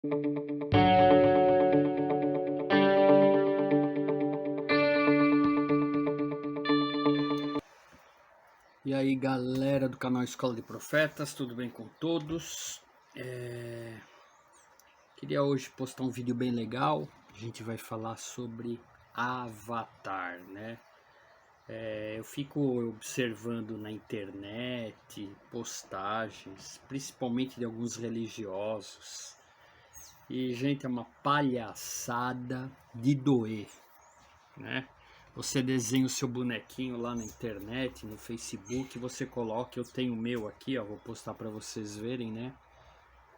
E aí, galera do canal Escola de Profetas, tudo bem com todos? Queria hoje postar um vídeo bem legal. A gente vai falar sobre Avatar, né? Eu fico observando na internet postagens, principalmente de alguns religiosos. E, gente, é uma palhaçada de doer, né? Você desenha o seu bonequinho lá na internet, no Facebook, você coloca, eu tenho o meu aqui, ó, vou postar para vocês verem, né?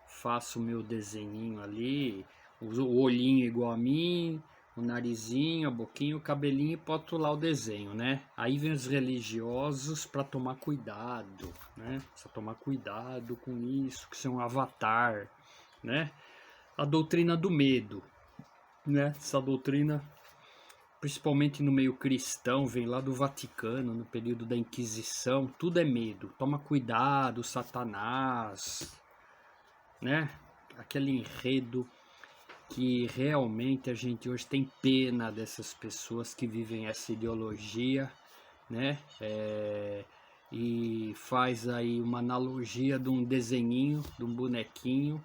Faço o meu desenhinho ali, o olhinho igual a mim, o narizinho, a boquinha, o cabelinho e boto lá o desenho, né? Aí vem os religiosos para tomar cuidado, né? Precisa tomar cuidado com isso, que isso é um avatar, né? A doutrina do medo, né? Essa doutrina, principalmente no meio cristão, vem lá do Vaticano, no período da Inquisição, tudo é medo. Toma cuidado, Satanás, né? Aquele enredo que realmente a gente hoje tem pena dessas pessoas que vivem essa ideologia, né? E faz aí uma analogia de um desenhinho, de um bonequinho,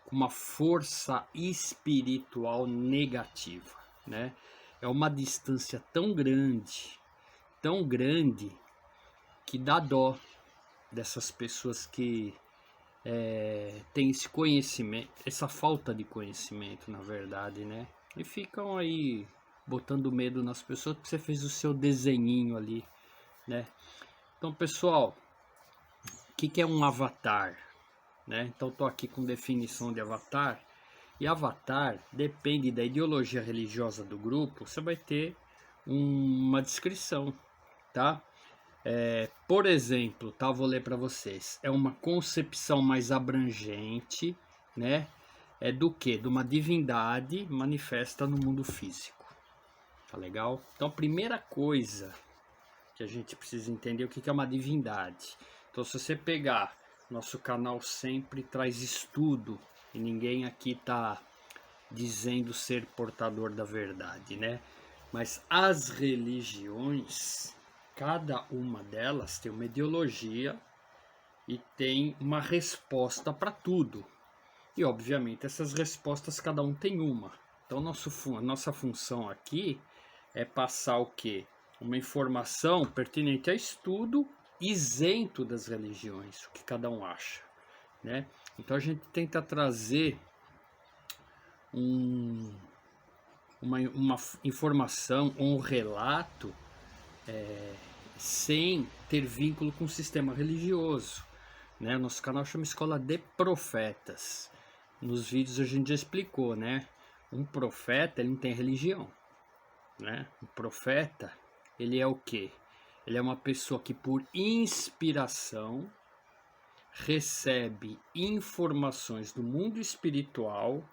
com uma força espiritual negativa, né? É uma distância tão grande, que dá dó dessas pessoas que têm esse conhecimento, essa falta de conhecimento, na verdade, né? E ficam aí botando medo nas pessoas porque você fez o seu desenhinho ali, né? Então, pessoal, o que é um avatar, né? Então, estou aqui com definição de avatar. E avatar depende da ideologia religiosa do grupo, você vai ter uma descrição, tá? Por exemplo, tá? Vou ler para vocês. É uma concepção mais abrangente, né? Do que? De uma divindade manifesta no mundo físico. Tá legal? Então, a primeira coisa que a gente precisa entender é o que é uma divindade. Então, se você pegar, nosso canal sempre traz estudo e ninguém aqui tá dizendo ser portador da verdade, né? Mas as religiões, cada uma delas tem uma ideologia e tem uma resposta para tudo. E obviamente essas respostas cada um tem uma. Então a nossa função aqui é passar o quê? Uma informação pertinente a estudo, isento das religiões, o que cada um acha, né? Então a gente tenta trazer uma informação ou um relato sem ter vínculo com o sistema religioso, né? Nosso canal chama Escola de Profetas. Nos vídeos a gente já explicou, né? Um profeta, ele não tem religião, né? Um profeta, ele é o quê? Ele é uma pessoa que por inspiração recebe informações do mundo espiritual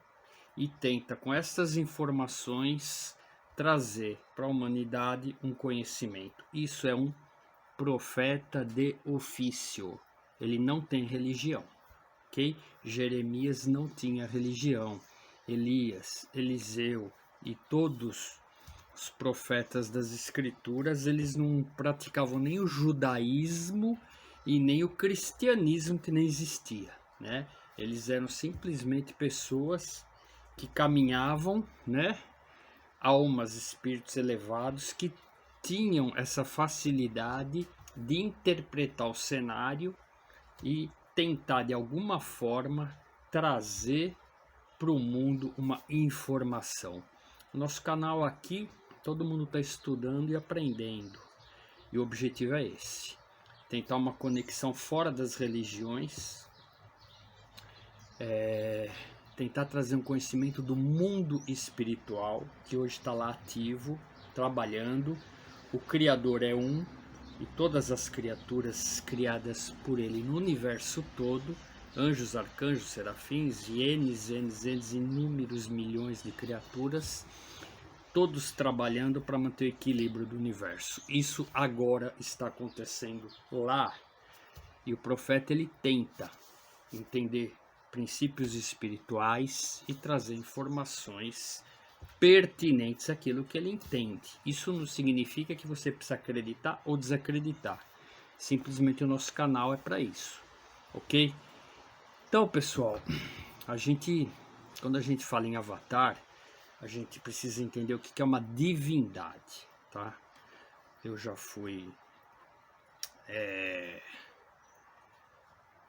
e tenta com essas informações trazer para a humanidade um conhecimento. Isso é um profeta de ofício. Ele não tem religião, ok? Jeremias não tinha religião. Elias, Eliseu e todos os profetas das escrituras, eles não praticavam nem o judaísmo e nem o cristianismo, que nem existia, né? Eles eram simplesmente pessoas que caminhavam, né? Almas, espíritos elevados que tinham essa facilidade de interpretar o cenário e tentar de alguma forma trazer para o mundo uma informação. O nosso canal aqui, todo mundo está estudando e aprendendo. E o objetivo é esse: tentar uma conexão fora das religiões, tentar trazer um conhecimento do mundo espiritual, que hoje está lá ativo, trabalhando. O Criador é um, e todas as criaturas criadas por ele no universo todo, anjos, arcanjos, serafins, ienes, inúmeros milhões de criaturas, todos trabalhando para manter o equilíbrio do universo. Isso agora está acontecendo lá. E o profeta, ele tenta entender princípios espirituais e trazer informações pertinentes àquilo que ele entende. Isso não significa que você precisa acreditar ou desacreditar. Simplesmente o nosso canal é para isso, ok? Então, pessoal, quando a gente fala em Avatar, a gente precisa entender o que é uma divindade, tá? Eu já fui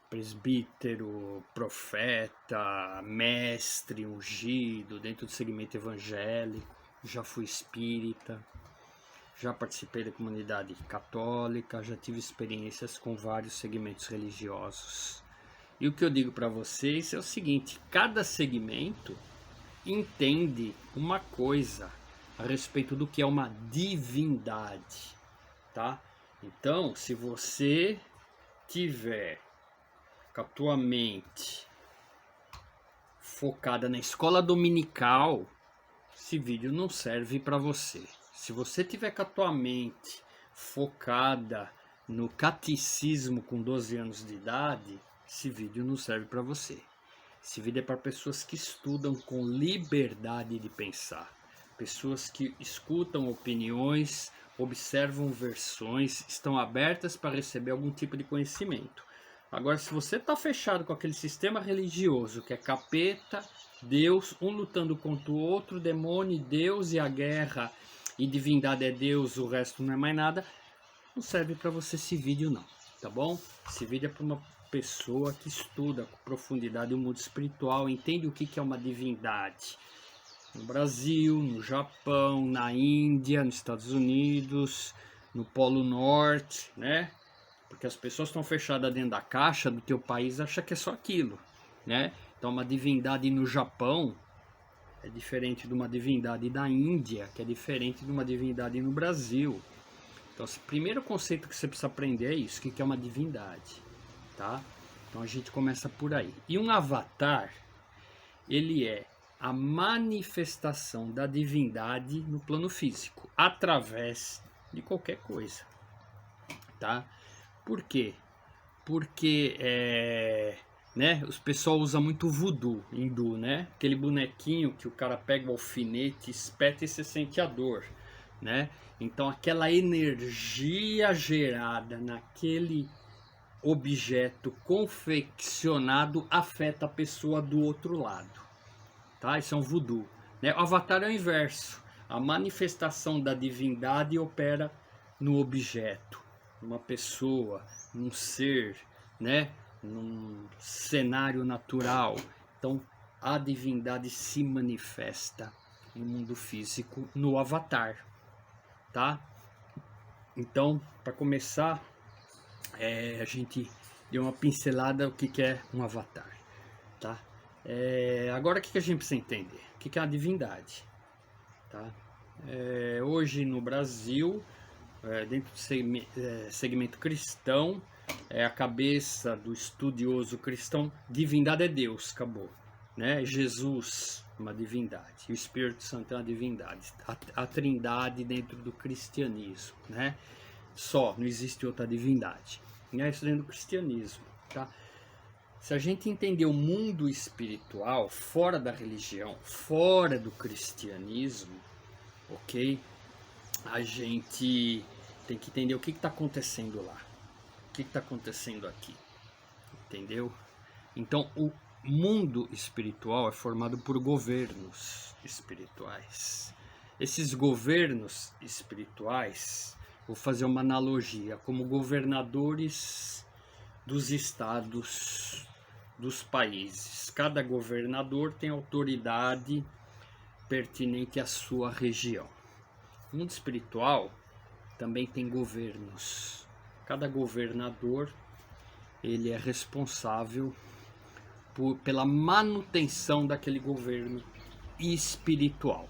presbítero, profeta, mestre, ungido dentro do segmento evangélico, já fui espírita, já participei da comunidade católica, já tive experiências com vários segmentos religiosos. E o que eu digo para vocês é o seguinte: cada segmento entende uma coisa a respeito do que é uma divindade, tá? Então, se você tiver com a tua mente focada na escola dominical, esse vídeo não serve para você. Se você tiver com a tua mente focada no catecismo com 12 anos de idade, esse vídeo não serve para você. Esse vídeo é para pessoas que estudam com liberdade de pensar, pessoas que escutam opiniões, observam versões, estão abertas para receber algum tipo de conhecimento. Agora, se você está fechado com aquele sistema religioso que é capeta, Deus, um lutando contra o outro, demônio, Deus e a guerra, e divindade é Deus, o resto não é mais nada, não serve para você esse vídeo não, tá bom? Esse vídeo é para uma pessoa que estuda com profundidade o mundo espiritual, entende o que é uma divindade. No Brasil, no Japão, na Índia, nos Estados Unidos, no Polo Norte, né? Porque as pessoas estão fechadas dentro da caixa do teu país, acham que é só aquilo, né? Então uma divindade no Japão é diferente de uma divindade da Índia, que é diferente de uma divindade no Brasil. Então o primeiro conceito que você precisa aprender é isso, o que é uma divindade, tá? Então a gente começa por aí. E um avatar, ele é a manifestação da divindade no plano físico, através de qualquer coisa, tá? Por quê? Porque né, os pessoal usa muito voodoo hindu, né? Aquele bonequinho que o cara pega o alfinete, espeta e você sente a dor, né? Então aquela energia gerada naquele objeto confeccionado afeta a pessoa do outro lado, tá? Isso é um voodoo, né? O avatar é o inverso. A manifestação da divindade opera no objeto, numa pessoa, num ser, né? Num cenário natural. Então, a divindade se manifesta no mundo físico, no avatar, tá? Então, para começar, a gente deu uma pincelada o que é um avatar, tá? Agora o que a gente precisa entender? O que é a divindade, tá? Hoje no Brasil, dentro do segmento cristão, a cabeça do estudioso cristão, divindade é Deus, acabou, né? Jesus, uma divindade, o Espírito Santo é uma divindade, a trindade dentro do cristianismo, né? Só, não existe outra divindade, né? Isso dentro do cristianismo, tá? Se a gente entender o mundo espiritual fora da religião, fora do cristianismo, ok? A gente tem que entender o que está acontecendo lá, o que está acontecendo aqui, entendeu? Então, o mundo espiritual é formado por governos espirituais. Esses governos espirituais, vou fazer uma analogia, como governadores dos estados, dos países. Cada governador tem autoridade pertinente à sua região. O mundo espiritual também tem governos. Cada governador, ele é responsável pela manutenção daquele governo espiritual,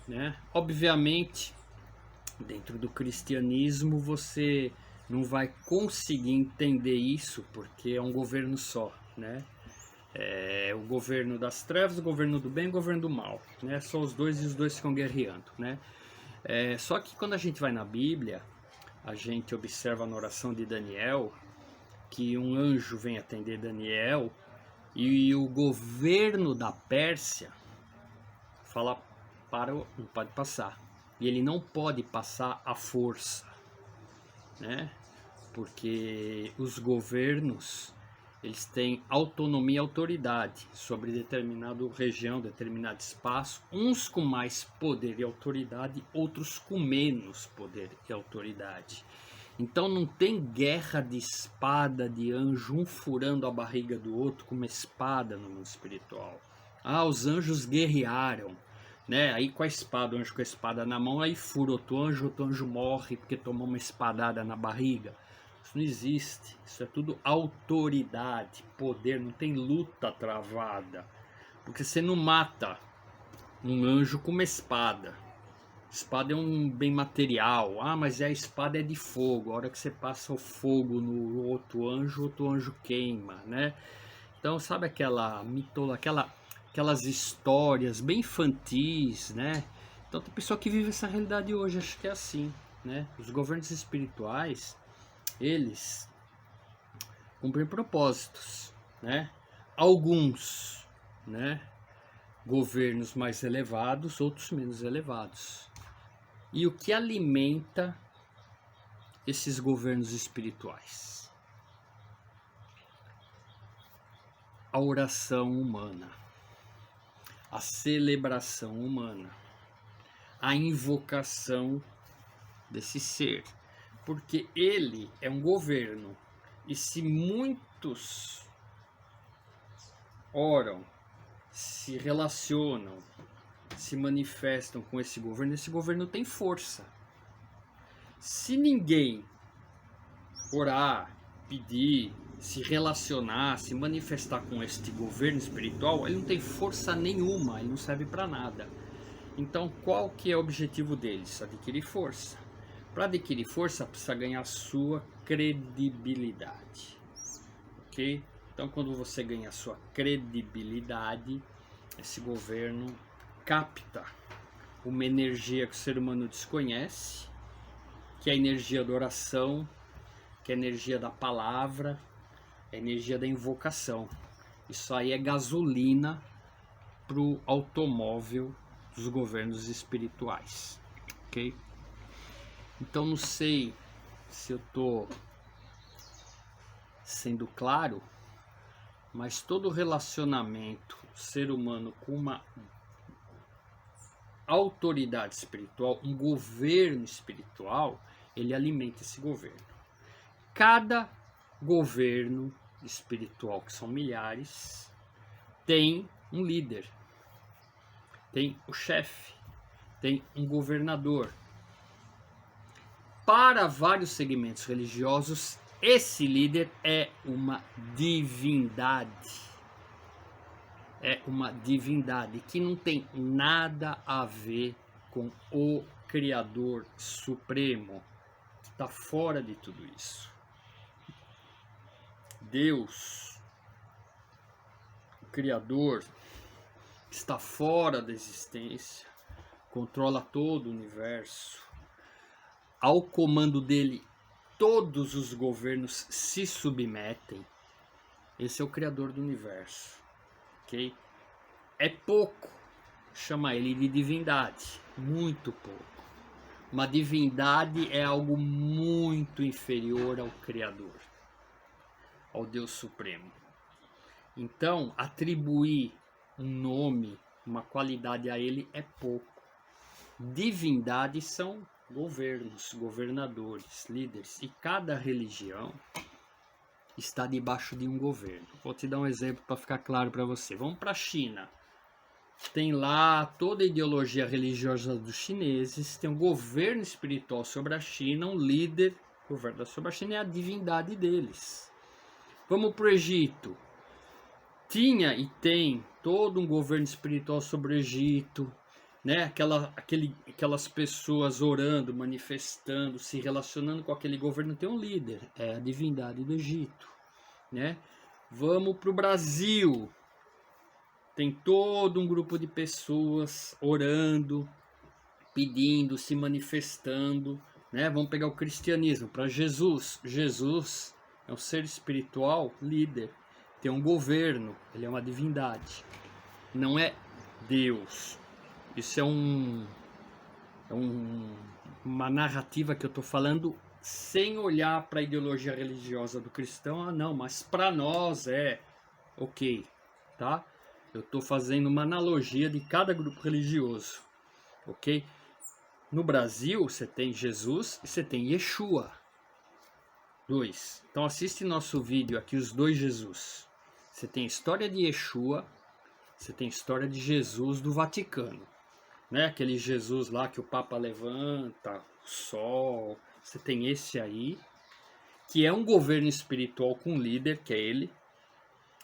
né? Obviamente, dentro do cristianismo, você não vai conseguir entender isso, porque é um governo só, né? O governo das trevas, o governo do bem e o governo do mal, né? Só os dois, e os dois ficam guerreando, né? Só que quando a gente vai na Bíblia, a gente observa na oração de Daniel, que um anjo vem atender Daniel, E o governo da Pérsia fala, não pode passar. E ele não pode passar à força, né? Porque os governos, eles têm autonomia e autoridade sobre determinada região, determinado espaço, uns com mais poder e autoridade, outros com menos poder e autoridade. Então não tem guerra de espada, de anjo, um furando a barriga do outro com uma espada no mundo espiritual. Ah, os anjos guerrearam, né? Aí com a espada, o anjo com a espada na mão, aí fura outro anjo morre porque tomou uma espadada na barriga. Isso não existe, isso é tudo autoridade, poder, não tem luta travada. Porque você não mata um anjo com uma espada. Espada é um bem material. Ah, mas a espada é de fogo. A hora que você passa o fogo no outro anjo queima, né? Então, sabe aquelas histórias bem infantis, né? Então, tem pessoa que vive essa realidade hoje, acho que é assim, né? Os governos espirituais, eles cumprem propósitos, né? Alguns, né? Governos mais elevados, outros menos elevados. E o que alimenta esses governos espirituais? A oração humana, a celebração humana, a invocação desse ser, porque ele é um governo, e se muitos oram, se relacionam, se manifestam com esse governo tem força. Se ninguém orar, pedir, se relacionar, se manifestar com este governo espiritual, ele não tem força nenhuma, ele não serve para nada. Então, qual que é o objetivo deles? Adquirir força. Para adquirir força, precisa ganhar sua credibilidade. Ok? Então, quando você ganha sua credibilidade, esse governo capta uma energia que o ser humano desconhece, que é a energia da oração, que é a energia da palavra, a energia da invocação. Isso aí é gasolina para o automóvel dos governos espirituais, ok? Então não sei se eu estou sendo claro, mas todo relacionamento ser humano com uma autoridade espiritual, um governo espiritual, ele alimenta esse governo. Cada governo espiritual, que são milhares, tem um líder, tem o chefe, tem um governador. Para vários segmentos religiosos, esse líder é uma divindade. É uma divindade que não tem nada a ver com o Criador Supremo, que está fora de tudo isso. Deus, o Criador, está fora da existência, controla todo o universo. Ao comando dele, todos os governos se submetem. Esse é o Criador do universo. Okay? É pouco chamar ele de divindade, muito pouco. Uma divindade é algo muito inferior ao Criador, ao Deus Supremo. Então, atribuir um nome, uma qualidade a ele é pouco. Divindades são governos, governadores, líderes, e cada religião está debaixo de um governo. Vou te dar um exemplo para ficar claro para você. Vamos para a China. Tem lá toda a ideologia religiosa dos chineses, tem um governo espiritual sobre a China, um líder, governa sobre a China, é a divindade deles. Vamos para o Egito. Tinha e tem todo um governo espiritual sobre o Egito, né? Aquelas pessoas orando, manifestando, se relacionando com aquele governo, tem um líder, é a divindade do Egito, né? Vamos para o Brasil, tem todo um grupo de pessoas orando, pedindo, se manifestando, né? Vamos pegar o cristianismo, para Jesus. Jesus é um ser espiritual líder, tem um governo, ele é uma divindade. Não é Deus. Isso é uma narrativa que eu estou falando sem olhar para a ideologia religiosa do cristão. Ah, não, mas para nós é ok, tá? Eu estou fazendo uma analogia de cada grupo religioso, ok? No Brasil, você tem Jesus e você tem Yeshua. Dois. Então assiste nosso vídeo aqui, os dois Jesus. Você tem a história de Yeshua, você tem a história de Jesus do Vaticano. Né? Aquele Jesus lá que o Papa levanta, o sol. Você tem esse aí, que é um governo espiritual com um líder, que é ele.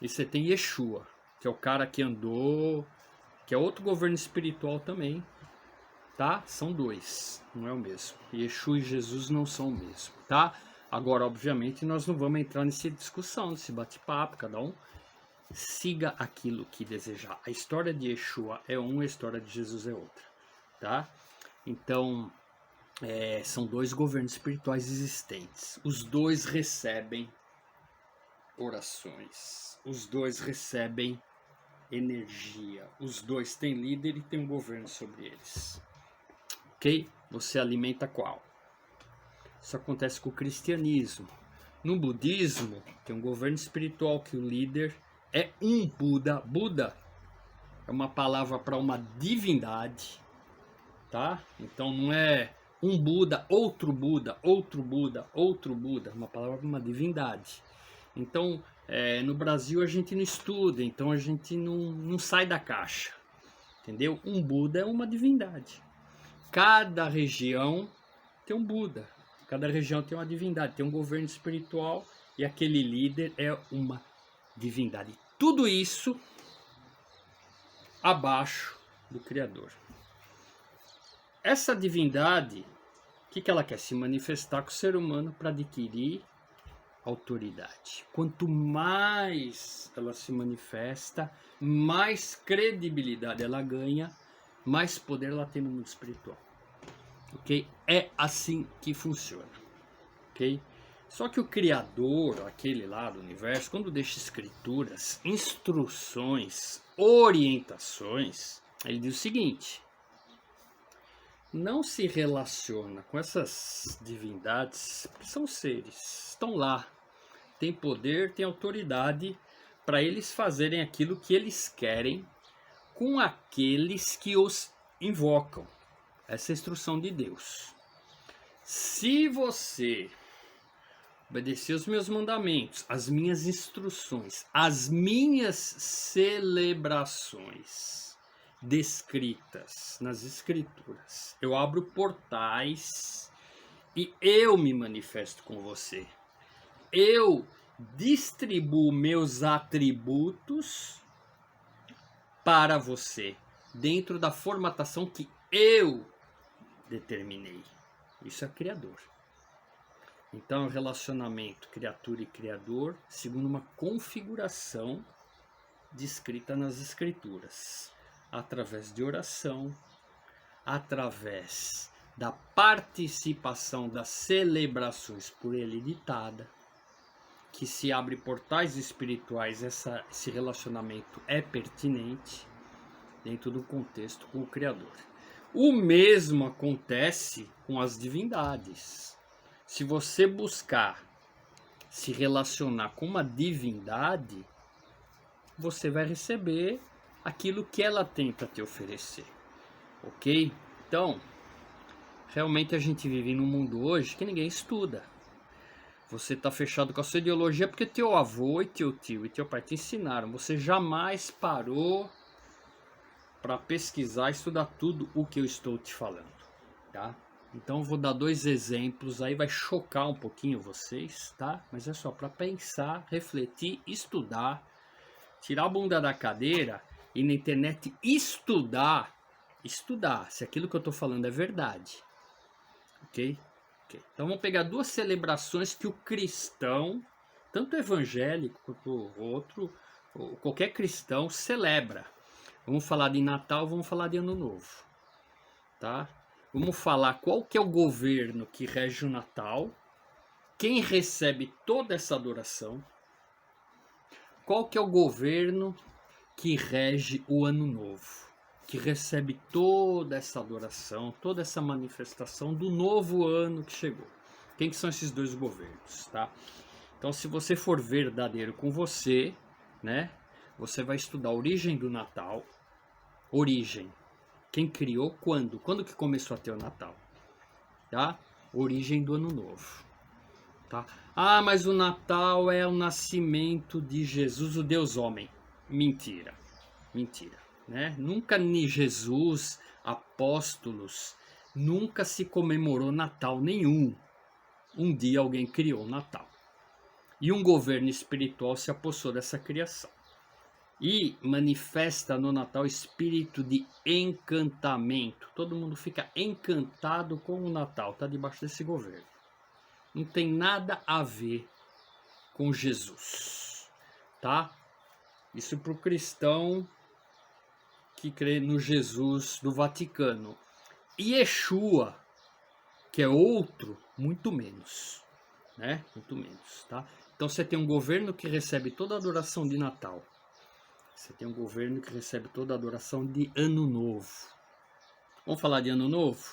E você tem Yeshua, que é o cara que andou, que é outro governo espiritual também. Tá? São dois, não é o mesmo. Yeshua e Jesus não são o mesmo, tá? Agora, obviamente, nós não vamos entrar nessa discussão, nesse bate-papo, cada um siga aquilo que desejar. A história de Yeshua é uma, a história de Jesus é outra, tá? Então, são dois governos espirituais existentes. Os dois recebem orações, os dois recebem energia, os dois têm líder e tem um governo sobre eles. Ok? Você alimenta qual? Isso acontece com o cristianismo. No budismo, tem um governo espiritual que o líder é um Buda. Buda é uma palavra para uma divindade, tá? Então não é um Buda, outro Buda, outro Buda, outro Buda. É uma palavra para uma divindade. Então, no Brasil a gente não estuda, então a gente não sai da caixa, entendeu? Um Buda é uma divindade. Cada região tem um Buda, cada região tem uma divindade, tem um governo espiritual e aquele líder é uma divindade. Tudo isso abaixo do Criador. Essa divindade, o que ela quer? Se manifestar com o ser humano para adquirir autoridade. Quanto mais ela se manifesta, mais credibilidade ela ganha, mais poder ela tem no mundo espiritual. Ok? É assim que funciona. Ok? Só que o Criador, aquele lá do universo, quando deixa escrituras, instruções, orientações, ele diz o seguinte: não se relaciona com essas divindades, que são seres, estão lá, tem poder, tem autoridade para eles fazerem aquilo que eles querem com aqueles que os invocam. Essa é a instrução de Deus. Se você obedecer os meus mandamentos, as minhas instruções, as minhas celebrações descritas nas escrituras, eu abro portais e eu me manifesto com você. Eu distribuo meus atributos para você, dentro da formatação que eu determinei. Isso é Criador. Então, é um relacionamento criatura e criador, segundo uma configuração descrita nas escrituras, através de oração, através da participação das celebrações por ele ditada, que se abre portais espirituais, esse relacionamento é pertinente dentro do contexto com o Criador. O mesmo acontece com as divindades. Se você buscar se relacionar com uma divindade, você vai receber aquilo que ela tem para te oferecer, ok? Então, realmente a gente vive num mundo hoje que ninguém estuda. Você está fechado com a sua ideologia porque teu avô e teu tio e teu pai te ensinaram. Você jamais parou para pesquisar e estudar tudo o que eu estou te falando, tá? Então eu vou dar dois exemplos, aí vai chocar um pouquinho vocês, tá? Mas é só para pensar, refletir, estudar, tirar a bunda da cadeira e na internet estudar se aquilo que eu estou falando é verdade, ok? Então vamos pegar duas celebrações que o cristão, tanto evangélico quanto outro, ou qualquer cristão celebra. Vamos falar de Natal, vamos falar de Ano Novo, tá? Vamos falar qual que é o governo que rege o Natal, quem recebe toda essa adoração, Qual que é o governo que rege o ano novo? Que recebe toda essa adoração, toda essa manifestação do novo ano que chegou. Quem que são esses dois governos, tá? Então, se você for verdadeiro com você, né? Você vai estudar a origem do Natal. Origem. Quem criou, quando? Quando que começou a ter o Natal? Tá? Origem do Ano Novo. Tá? Ah, mas o Natal é o nascimento de Jesus, o Deus homem. Mentira. Mentira. Né? Nunca nem Jesus, apóstolos, nunca se comemorou Natal nenhum. Um dia alguém criou o Natal. E um governo espiritual se apossou dessa criação. E manifesta no Natal espírito de encantamento. Todo mundo fica encantado com o Natal. Está debaixo desse governo. Não tem nada a ver com Jesus. Tá? Isso para o cristão que crê no Jesus do Vaticano. E Yeshua, que é outro, muito menos. Né? Muito menos. Tá? Então você tem um governo que recebe toda a adoração de Natal. Você tem um governo que recebe toda a adoração de Ano Novo. Vamos falar de Ano Novo?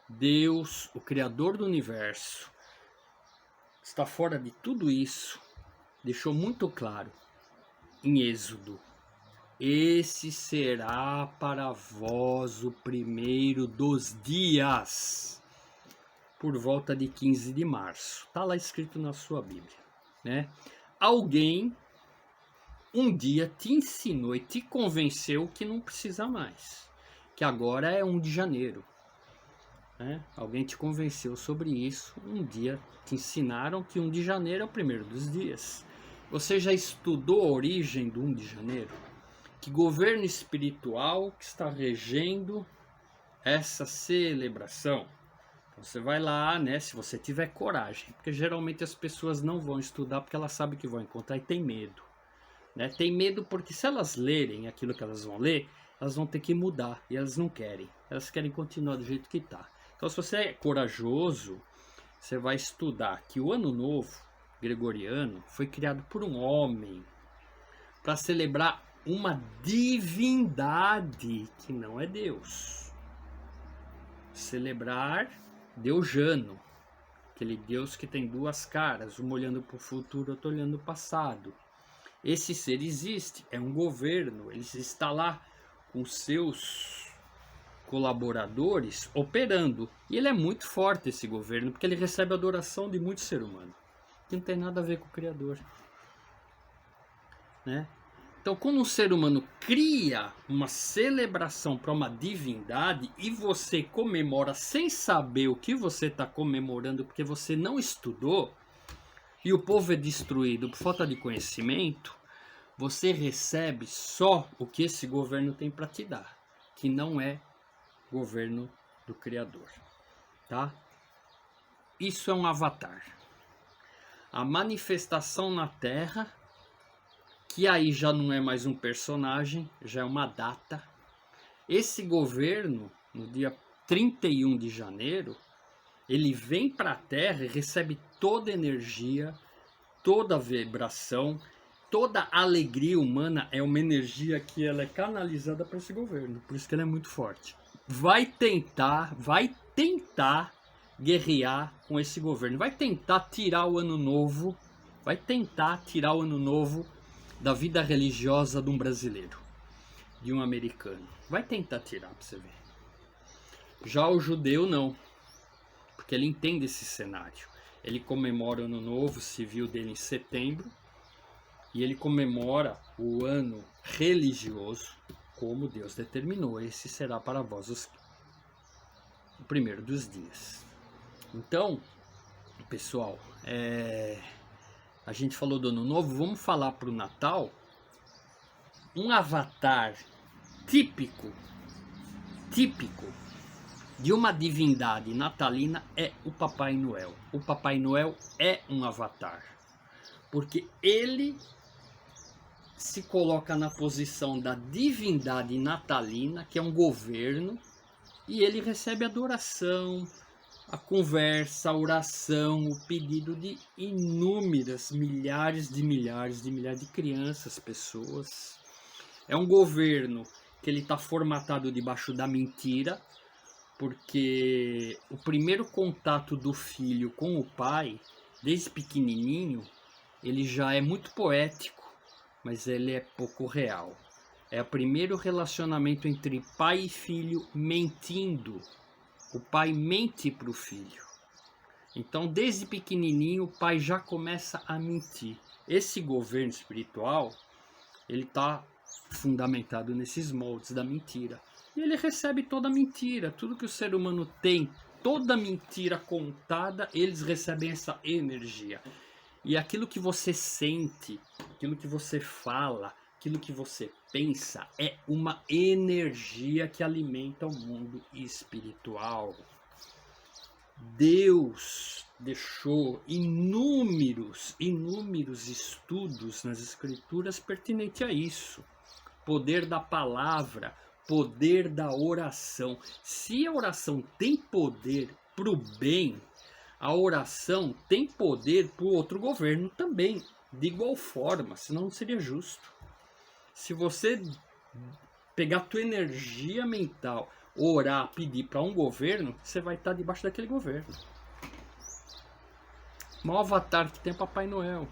Deus, o Criador do Universo, está fora de tudo isso. Deixou muito claro em Êxodo. Esse será para vós o primeiro dos dias. Por volta de 15 de março. Está lá escrito na sua Bíblia. Né? Alguém um dia te ensinou e te convenceu que não precisa mais, que agora é 1 de janeiro. Né? Alguém te convenceu sobre isso, um dia te ensinaram que 1 de janeiro é o primeiro dos dias. Você já estudou a origem do 1 de janeiro? Que governo espiritual que está regendo essa celebração? Então você vai lá, né, se você tiver coragem, porque geralmente as pessoas não vão estudar porque elas sabem que vão encontrar e tem medo. Né? Tem medo porque se elas lerem aquilo que elas vão ler, elas vão ter que mudar e elas não querem. Elas querem continuar do jeito que está. Então se você é corajoso, você vai estudar que o Ano Novo gregoriano foi criado por um homem para celebrar uma divindade que não é Deus. Celebrar Deus-Jano, aquele Deus que tem duas caras, uma olhando para o futuro, outra olhando para o passado. Esse ser existe, é um governo, ele está lá com seus colaboradores operando. E ele é muito forte, esse governo, porque ele recebe a adoração de muito ser humano, que não tem nada a ver com o Criador. Né? Então, quando um ser humano cria uma celebração para uma divindade e você comemora sem saber o que você está comemorando, porque você não estudou, e o povo é destruído por falta de conhecimento, você recebe só o que esse governo tem para te dar, que não é governo do Criador. Tá? Isso é um avatar. A manifestação na Terra, que aí já não é mais um personagem, já é uma data. Esse governo, no dia 31 de janeiro, ele vem para a Terra e recebe toda a energia, toda a vibração, toda a alegria humana é uma energia que ela é canalizada para esse governo. Por isso que ele é muito forte. Vai tentar guerrear com esse governo. Vai tentar tirar o ano novo. Vai tentar tirar o ano novo da vida religiosa de um brasileiro, de um americano. Vai tentar tirar para você ver. Já o judeu não. Porque ele entende esse cenário. Ele comemora o ano novo civil dele em setembro e ele comemora o ano religioso como Deus determinou. Esse será para vós o primeiro dos dias. Então, pessoal, a gente falou do ano novo, vamos falar para o Natal. Um avatar típico de uma divindade natalina é o Papai Noel. O Papai Noel é um avatar, porque ele se coloca na posição da divindade natalina, que é um governo, e ele recebe adoração, a conversa, a oração, o pedido de inúmeras, milhares de crianças, pessoas. É um governo que ele está formatado debaixo da mentira, porque o primeiro contato do filho com o pai, desde pequenininho, ele já é muito poético, mas ele é pouco real. É o primeiro relacionamento entre pai e filho mentindo. O pai mente para o filho. Então, desde pequenininho, o pai já começa a mentir. Esse governo espiritual, ele está fundamentado nesses moldes da mentira. E ele recebe toda a mentira. Tudo que o ser humano tem, toda mentira contada, eles recebem essa energia. E aquilo que você sente, aquilo que você fala, aquilo que você pensa, é uma energia que alimenta o mundo espiritual. Deus deixou inúmeros estudos nas escrituras pertinentes a isso. Poder da palavra, poder da oração. Se a oração tem poder para o bem, a oração tem poder para o outro governo também, de igual forma, senão não seria justo. Se você pegar a tua energia mental, orar, pedir para um governo, você vai estar debaixo daquele governo. O maior avatar que tem é Papai Noel.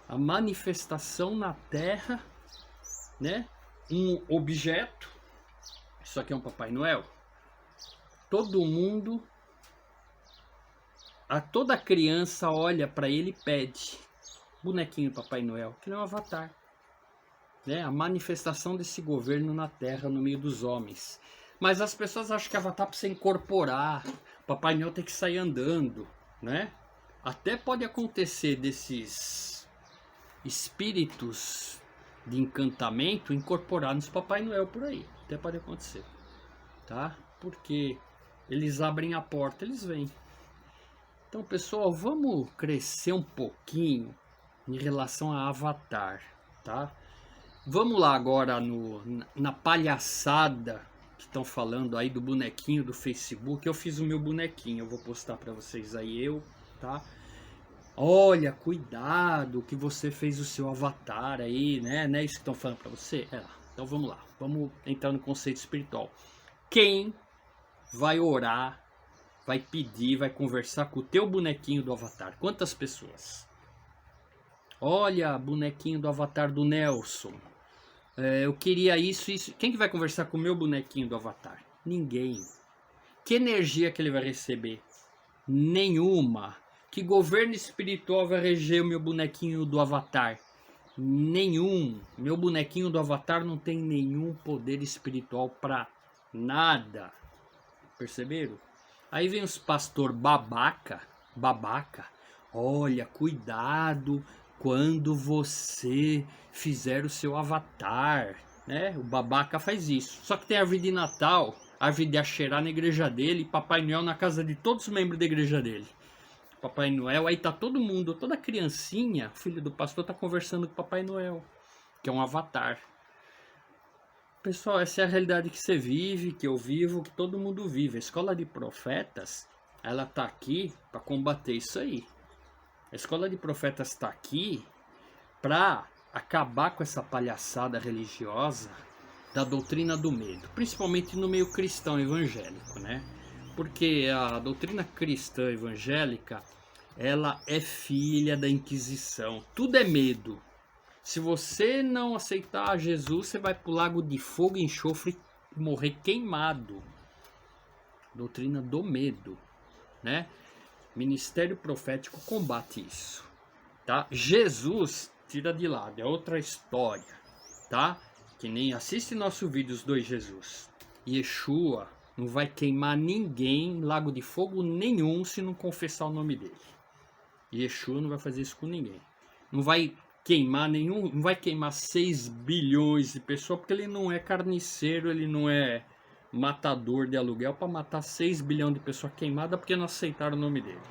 A manifestação na Terra, né? Um objeto. Isso aqui é um Papai Noel. Todo mundo, toda criança olha para ele e pede. Bonequinho Papai Noel, que não é um avatar. Né? A manifestação desse governo na Terra, no meio dos homens. Mas as pessoas acham que avatar para você incorporar. Papai Noel tem que sair andando, né? Até pode acontecer desses espíritos de encantamento incorporar nos Papai Noel por aí. Até pode acontecer, tá? Porque eles abrem a porta, eles vêm. Então, pessoal, vamos crescer um pouquinho em relação a Avatar, tá? Vamos lá agora na palhaçada que estão falando aí do bonequinho do Facebook. Eu fiz o meu bonequinho, eu vou postar para vocês aí, tá? Olha, cuidado que você fez o seu avatar aí, né? Não é isso que estão falando para você? É lá. Então vamos lá, vamos entrar no conceito espiritual. Quem vai orar, vai pedir, vai conversar com o teu bonequinho do avatar? Quantas pessoas? Olha, bonequinho do avatar do Nelson. Eu queria isso. Quem que vai conversar com o meu bonequinho do avatar? Ninguém. Que energia que ele vai receber? Nenhuma. Que governo espiritual vai reger o meu bonequinho do avatar? Nenhum. Meu bonequinho do avatar não tem nenhum poder espiritual para nada. Perceberam? Aí vem os pastor babaca. Olha, cuidado quando você fizer o seu avatar, né? O babaca faz isso. Só que tem árvore de Natal, árvore de Axerá na igreja dele, e Papai Noel na casa de todos os membros da igreja dele. Papai Noel, aí tá todo mundo, toda criancinha, filho do pastor, tá conversando com Papai Noel, que é um avatar. Pessoal, essa é a realidade que você vive, que eu vivo, que todo mundo vive. A Escola de Profetas, ela tá aqui para combater isso aí. A Escola de Profetas está aqui para acabar com essa palhaçada religiosa da doutrina do medo, principalmente no meio cristão evangélico, né? Porque a doutrina cristã evangélica, ela é filha da Inquisição. Tudo é medo. Se você não aceitar Jesus, você vai para o lago de fogo e enxofre e morrer queimado. Doutrina do medo, né? Ministério profético combate isso, tá? Jesus tira de lado, é outra história, tá? Que nem assiste nosso vídeo Os Dois Jesus. Yeshua não vai queimar ninguém em lago de fogo nenhum se não confessar o nome dele. Yeshua não vai fazer isso com ninguém. Não vai queimar nenhum, não vai queimar 6 bilhões de pessoas, porque ele não é carniceiro, ele não é matador de aluguel para matar 6 bilhões de pessoas queimadas porque não aceitaram o nome dele.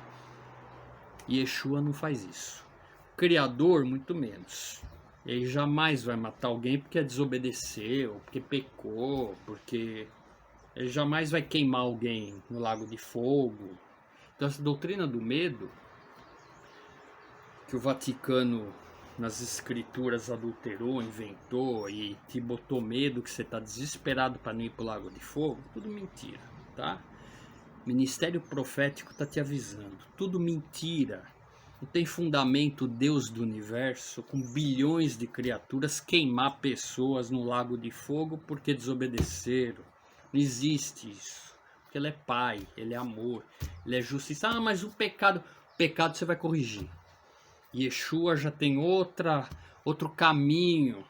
Yeshua não faz isso. O Criador, muito menos. Ele jamais vai matar alguém porque desobedeceu, porque pecou, porque Ele jamais vai queimar alguém no lago de fogo. Então essa doutrina do medo, que o Vaticano nas escrituras adulterou, inventou e te botou medo que você está desesperado para não ir para o lago de fogo, tudo mentira, tá? Ministério profético está te avisando, tudo mentira. Não tem fundamento Deus do universo, com bilhões de criaturas, queimar pessoas no lago de fogo porque desobedeceram. Não existe isso. Porque ele é pai, ele é amor, ele é justiça. Ah, mas o pecado você vai corrigir. Yeshua já tem outro caminho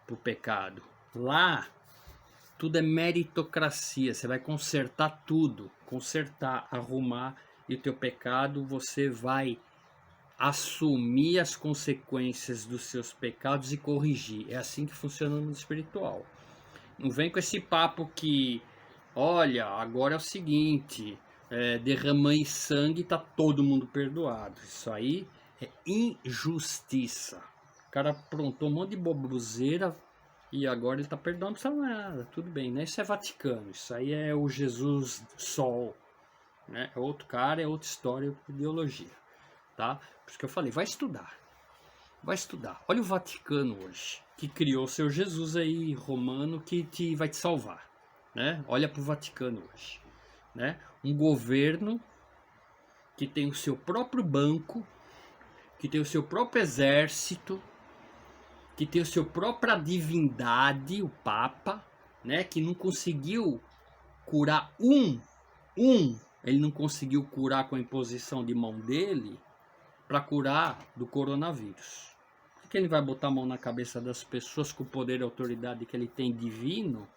para o pecado. Lá, tudo é meritocracia. Você vai consertar tudo. Consertar, arrumar. E o teu pecado, você vai assumir as consequências dos seus pecados e corrigir. É assim que funciona no mundo espiritual. Não vem com esse papo que, olha, agora é o seguinte, derramei sangue e tá todo mundo perdoado. Isso aí é injustiça. O cara aprontou um monte de bobuzeira e agora ele tá perdoando, não precisa nada, tudo bem, né? Isso é Vaticano, isso aí é o Jesus Sol, né? É outro cara, é outra história, outra ideologia, tá? Por isso que eu falei, vai estudar. Vai estudar. Olha o Vaticano hoje, que criou seu Jesus aí romano que vai te salvar, né? Olha para o Vaticano hoje, né? Um governo que tem o seu próprio banco, que tem o seu próprio exército, que tem a sua própria divindade, o Papa, né? Que não conseguiu curar ele não conseguiu curar com a imposição de mão dele para curar do coronavírus. Por que ele vai botar a mão na cabeça das pessoas com o poder e autoridade que ele tem divino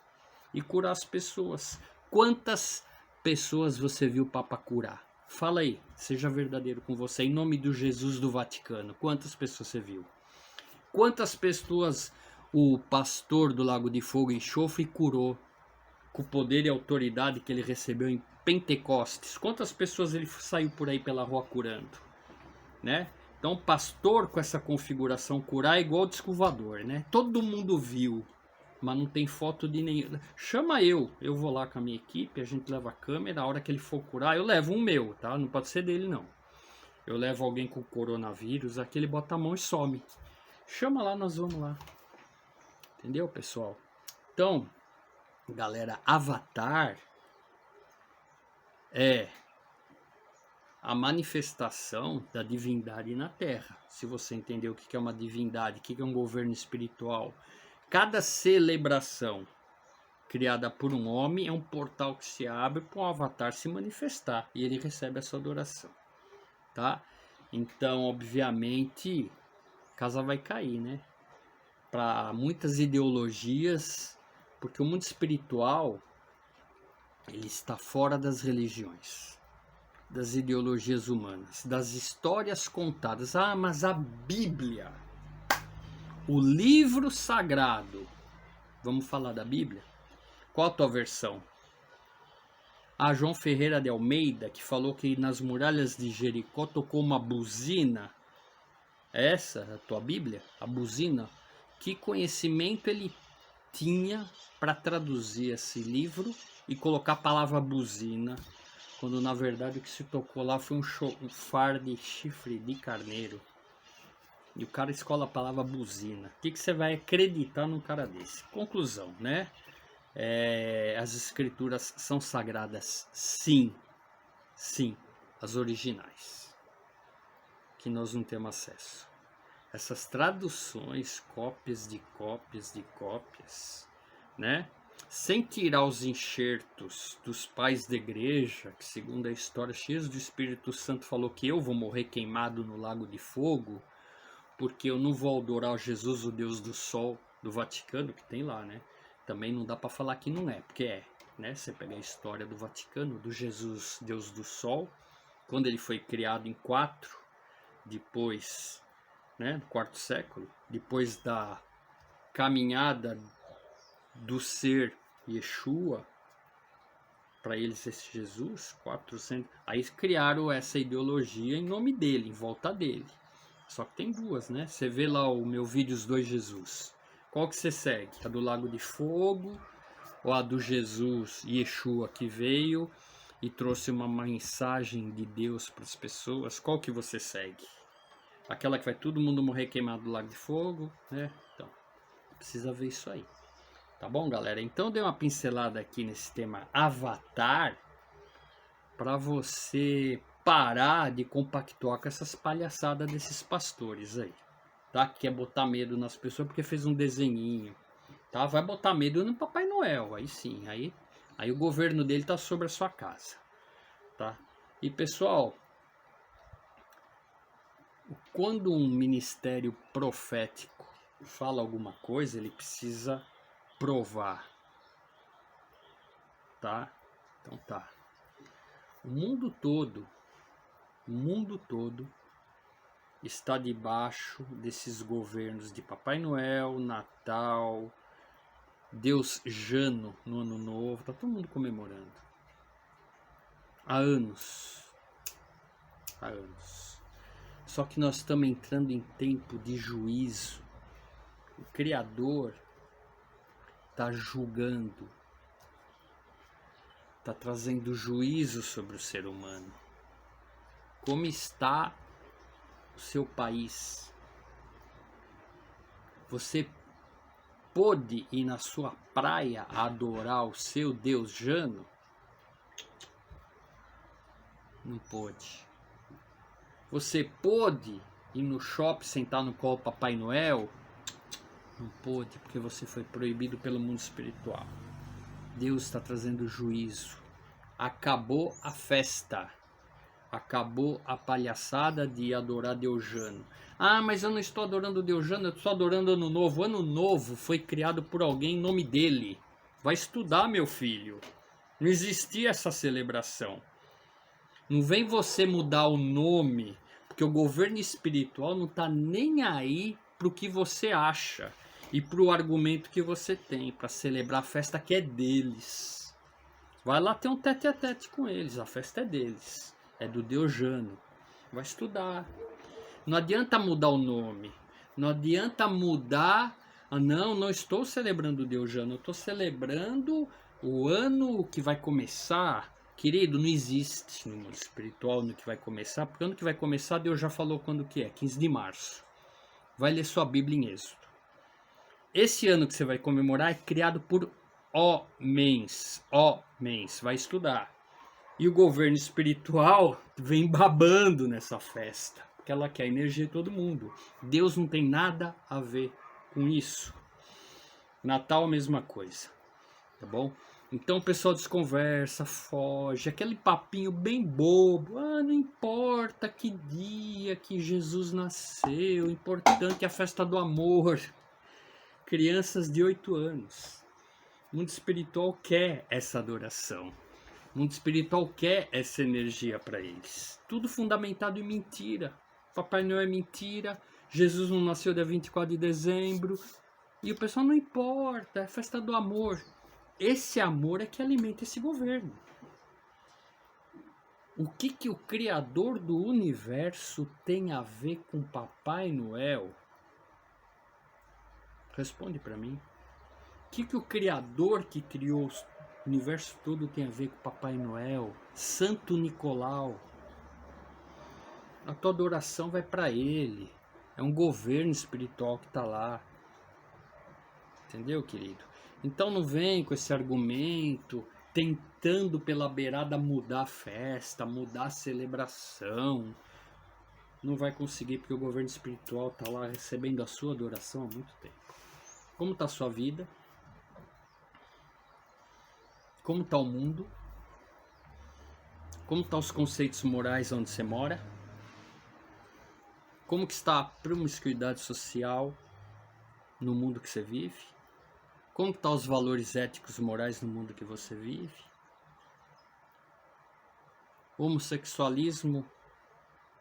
e curar as pessoas? Quantas pessoas você viu o Papa curar? Fala aí, seja verdadeiro com você, em nome do Jesus do Vaticano. Quantas pessoas você viu? Quantas pessoas o pastor do Lago de Fogo e Enxofre curou com o poder e autoridade que ele recebeu em Pentecostes? Quantas pessoas ele saiu por aí pela rua curando, né? Então, pastor com essa configuração curar é igual descovador, né? Todo mundo viu, mas não tem foto de nenhum. Chama eu vou lá com a minha equipe, a gente leva a câmera, a hora que ele for curar, eu levo um meu, tá? Não pode ser dele, não. Eu levo alguém com coronavírus, aqui ele bota a mão e some. Chama lá, nós vamos lá. Entendeu, pessoal? Então, galera, Avatar é a manifestação da divindade na Terra. Se você entender o que é uma divindade, o que é um governo espiritual, cada celebração criada por um homem é um portal que se abre para um avatar se manifestar e ele recebe a sua adoração, tá? Então, obviamente, a casa vai cair, né? Para muitas ideologias, porque o mundo espiritual ele está fora das religiões, das ideologias humanas, das histórias contadas. Ah, mas a Bíblia, o livro sagrado, vamos falar da Bíblia? Qual a tua versão? Ah, João Ferreira de Almeida, que falou que nas muralhas de Jericó tocou uma buzina. Essa é a tua Bíblia? A buzina? Que conhecimento ele tinha para traduzir esse livro e colocar a palavra buzina, quando na verdade o que se tocou lá foi um far de chifre de carneiro. E o cara escola a palavra buzina. O que você vai acreditar num cara desse? Conclusão, né? As escrituras são sagradas, sim. Sim, as originais, que nós não temos acesso. Essas traduções, cópias de cópias de cópias, né? Sem tirar os enxertos dos pais da igreja, que segundo a história, cheios do Espírito Santo, falou que eu vou morrer queimado no lago de fogo, porque eu não vou adorar o Jesus, o Deus do Sol, do Vaticano, que tem lá, né? Também não dá para falar que não é, porque é, né? Você pega a história do Vaticano, do Jesus, Deus do Sol, quando ele foi criado em 4, depois, né, no 4º século, depois da caminhada do ser Yeshua, para eles esse Jesus, 400, aí criaram essa ideologia em nome dele, em volta dele. Só que tem duas, né? Você vê lá o meu vídeo Os Dois Jesus. Qual que você segue? A do Lago de Fogo Ou a do Jesus Yeshua que veio e trouxe uma mensagem de Deus para as pessoas? Qual que você segue? Aquela que vai todo mundo morrer queimado do lago de fogo, né? Então, precisa ver isso aí. Tá bom, galera? Então eu dei uma pincelada aqui nesse tema Avatar para você parar de compactuar com essas palhaçadas desses pastores aí, tá? Que quer botar medo nas pessoas porque fez um desenhinho, tá? Vai botar medo no Papai Noel, aí sim, aí o governo dele tá sobre a sua casa, tá? E pessoal, quando um ministério profético fala alguma coisa, ele precisa provar, tá? Então tá. O mundo todo está debaixo desses governos de Papai Noel, Natal, Deus Jano no Ano Novo, tá todo mundo comemorando. Há anos. Há anos. Só que nós estamos entrando em tempo de juízo. O Criador está julgando, está trazendo juízo sobre o ser humano. Como está o seu país? Você pôde ir na sua praia adorar o seu Deus Jano? Não pôde. Você pôde ir no shopping sentar no colo do Papai Noel? Não pôde, porque você foi proibido pelo mundo espiritual. Deus está trazendo juízo. Acabou a festa. Acabou a palhaçada de adorar Deus Jano. Ah, mas eu não estou adorando Deus Jano, eu estou adorando Ano Novo. Ano Novo foi criado por alguém em nome dele. Vai estudar, meu filho. Não existia essa celebração. Não vem você mudar o nome, porque o governo espiritual não está nem aí para o que você acha e para o argumento que você tem para celebrar a festa que é deles. Vai lá ter um tete a tete com eles, a festa é deles. É do Deus Jano. Vai estudar. Não adianta mudar o nome. Não adianta mudar. Ah, não estou celebrando o Deus Jano. Eu estou celebrando o ano que vai começar. Querido, não existe no mundo espiritual no que vai começar. Porque o ano que vai começar, Deus já falou quando que é. 15 de março. Vai ler sua Bíblia em Êxodo. Esse ano que você vai comemorar é criado por homens. Homens. Vai estudar. E o governo espiritual vem babando nessa festa, porque ela quer a energia de todo mundo. Deus não tem nada a ver com isso. Natal a mesma coisa, tá bom? Então o pessoal desconversa, foge, aquele papinho bem bobo. Ah, não importa que dia que Jesus nasceu, o importante é a festa do amor. Crianças de 8 anos. O mundo espiritual quer essa adoração. O mundo espiritual quer essa energia para eles. Tudo fundamentado em mentira. Papai Noel é mentira. Jesus não nasceu dia 24 de dezembro. E o pessoal não importa. É a festa do amor. Esse amor é que alimenta esse governo. O que o Criador do universo tem a ver com Papai Noel? Responde para mim. O que o Criador que criou o universo todo tem a ver com Papai Noel, Santo Nicolau? A tua adoração vai para ele. É um governo espiritual que está lá. Entendeu, querido? Então não vem com esse argumento tentando pela beirada mudar a festa, mudar a celebração. Não vai conseguir, porque o governo espiritual está lá recebendo a sua adoração há muito tempo. Como está a sua vida? Como está o mundo? Como estão os conceitos morais onde você mora? Como que está a promiscuidade social no mundo que você vive? Como estão os valores éticos e morais no mundo que você vive? Homossexualismo,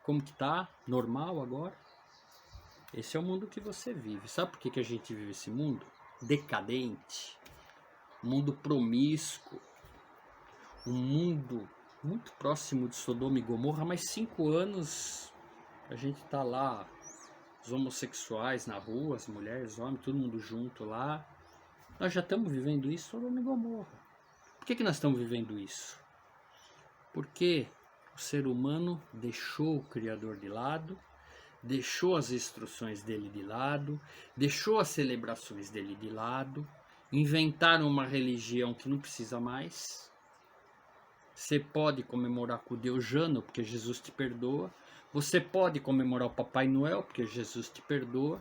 como que está? Normal agora? Esse é o mundo que você vive. Sabe por que a gente vive esse mundo? Decadente. Um mundo promíscuo. Um mundo muito próximo de Sodoma e Gomorra. Mais 5 anos a gente tá lá, os homossexuais na rua, as mulheres, os homens, todo mundo junto lá. Nós já estamos vivendo isso, Sodoma e Gomorra. Por que nós estamos vivendo isso? Porque o ser humano deixou o Criador de lado, deixou as instruções dele de lado, deixou as celebrações dele de lado, inventaram uma religião que não precisa mais. Você pode comemorar com o Deus Jano, porque Jesus te perdoa. Você pode comemorar o Papai Noel, porque Jesus te perdoa.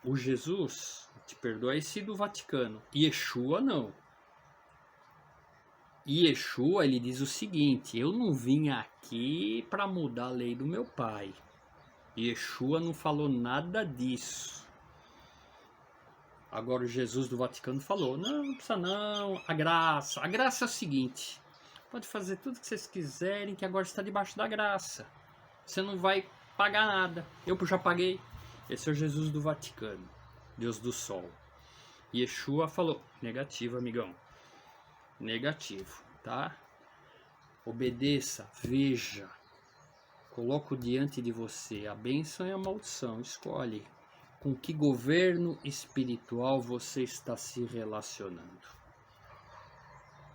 O Jesus te perdoa, esse do Vaticano. Yeshua não. Yeshua, ele diz o seguinte: eu não vim aqui para mudar a lei do meu pai. Yeshua não falou nada disso. Agora o Jesus do Vaticano falou: não precisa não, a graça é o seguinte: pode fazer tudo que vocês quiserem, que agora está debaixo da graça. Você não vai pagar nada. Eu já paguei. Esse é o Jesus do Vaticano, Deus do Sol. Yeshua falou: negativo, amigão. Negativo, tá? Obedeça, veja. Coloco diante de você a bênção e a maldição. Escolhe com que governo espiritual você está se relacionando.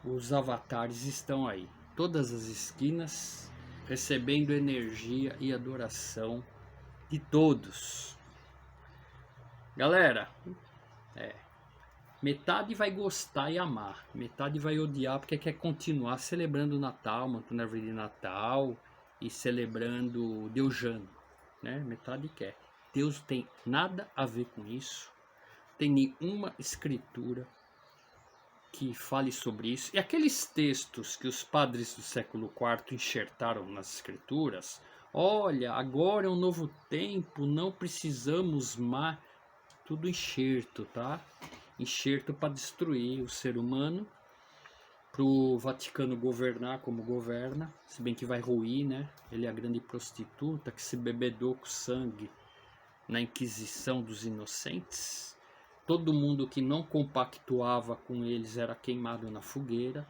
Os avatares estão aí, todas as esquinas, recebendo energia e adoração de todos. Galera, metade vai gostar e amar, metade vai odiar porque quer continuar celebrando o Natal, montando a árvore de Natal e celebrando o Deus Jano, né? Metade quer. Deus tem nada a ver com isso, tem nenhuma escritura que fale sobre isso. E aqueles textos que os padres do século IV enxertaram nas escrituras, olha, agora é um novo tempo, não precisamos mais, tudo enxerto, tá? Enxerto para destruir o ser humano, para o Vaticano governar como governa, se bem que vai ruir, né? Ele é a grande prostituta que se bebedou com sangue na Inquisição dos Inocentes. Todo mundo que não compactuava com eles era queimado na fogueira.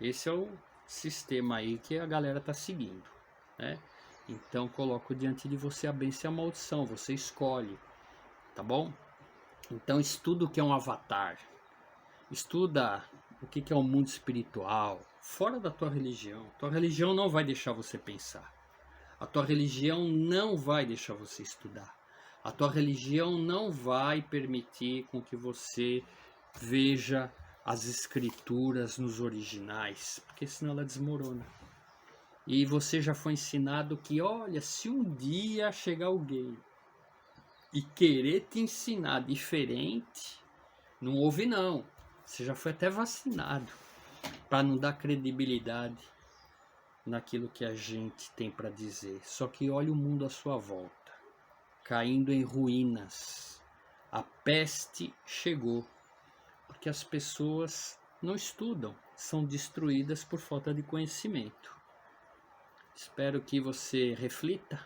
Esse é o sistema aí que a galera tá seguindo, né? Então coloco diante de você a bênção e a maldição, você escolhe, tá bom? Então estuda o que é um avatar, estuda o que é um mundo espiritual, fora da tua religião. Tua religião não vai deixar você pensar, a tua religião não vai deixar você estudar, a tua religião não vai permitir com que você veja as escrituras nos originais, porque senão ela desmorona. E você já foi ensinado que, olha, se um dia chegar alguém e querer te ensinar diferente, não ouve não. Você já foi até vacinado para não dar credibilidade naquilo que a gente tem para dizer. Só que olha o mundo à sua volta, caindo em ruínas. A peste chegou, porque as pessoas não estudam, são destruídas por falta de conhecimento. Espero que você reflita,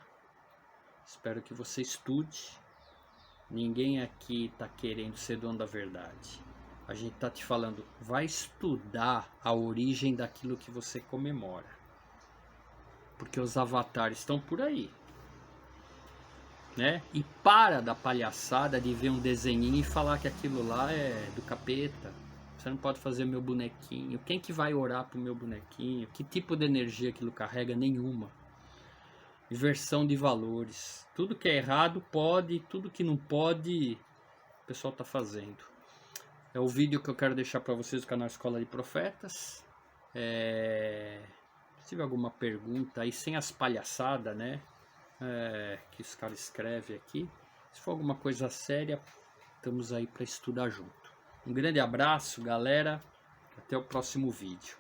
espero que você estude. Ninguém aqui está querendo ser dono da verdade. A gente está te falando, vai estudar a origem daquilo que você comemora. Porque os avatares estão por aí, né? E para da palhaçada de ver um desenhinho e falar que aquilo lá é do capeta. Você não pode fazer meu bonequinho. Quem que vai orar pro meu bonequinho? Que tipo de energia aquilo carrega? Nenhuma. Inversão de valores. Tudo que é errado pode, tudo que não pode, o pessoal está fazendo. É o vídeo que eu quero deixar para vocês do canal Escola de Profetas. Se tiver alguma pergunta aí, sem as palhaçadas, né? Que os caras escrevem aqui. Se for alguma coisa séria, estamos aí para estudar junto. Um grande abraço, galera. Até o próximo vídeo.